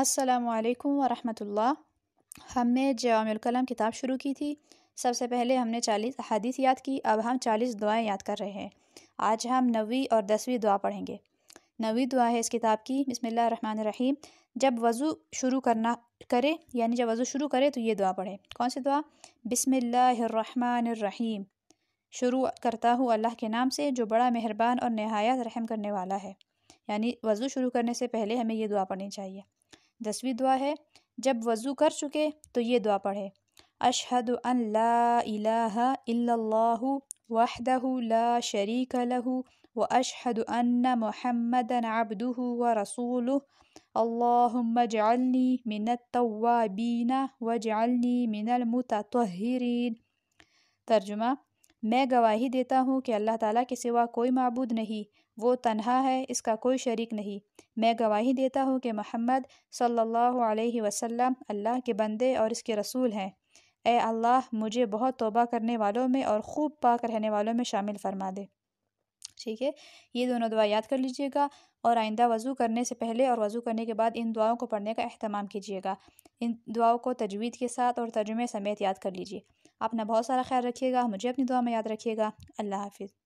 السلام علیکم ورحمۃ اللہ۔ ہم نے جوامع الکلم کتاب شروع کی تھی۔ سب سے پہلے ہم نے 40 احادیث یاد کی، اب ہم 40 دعائیں یاد کر رہے ہیں۔ آج ہم 9ویں اور 10ویں دعا پڑھیں گے۔ 9ویں دعا ہے اس کتاب کی، بسم اللہ الرحمن الرحیم۔ جب وضو شروع کرے تو یہ دعا پڑھے۔ کون سی دعا؟ بسم اللہ الرحمن الرحیم، شروع کرتا ہوں اللہ کے نام سے جو بڑا مہربان اور نہایت رحم کرنے والا ہے۔ یعنی وضو شروع کرنے سے پہلے ہمیں یہ دعا پڑھنی چاہیے۔ 10ویں دعا ہے، جب وضو کر چکے تو یہ دعا پڑھے۔ اشہد ان لا الہ الا اللہ وحدہ لا شریک لہ واشہد ان محمدا عبدہ ورسولہ اللہم اجعلنی من التوابین واجعلنی من المتطہرین۔ ترجمہ: میں گواہی دیتا ہوں کہ اللہ تعالیٰ کے سوا کوئی معبود نہیں، وہ تنہا ہے، اس کا کوئی شریک نہیں۔ میں گواہی دیتا ہوں کہ محمد صلی اللہ علیہ وسلم اللہ کے بندے اور اس کے رسول ہیں۔ اے اللہ، مجھے بہت توبہ کرنے والوں میں اور خوب پاک رہنے والوں میں شامل فرما دے۔ ٹھیک ہے، یہ دونوں دعا یاد کر لیجئے گا اور آئندہ وضو کرنے سے پہلے اور وضو کرنے کے بعد ان دعاؤں کو پڑھنے کا اہتمام کیجئے گا۔ ان دعاؤں کو تجوید کے ساتھ اور ترجمے سمیت یاد کر لیجئے۔ اپنا بہت سارا خیال رکھیے گا، مجھے اپنی دعا میں یاد رکھیے گا۔ اللہ حافظ۔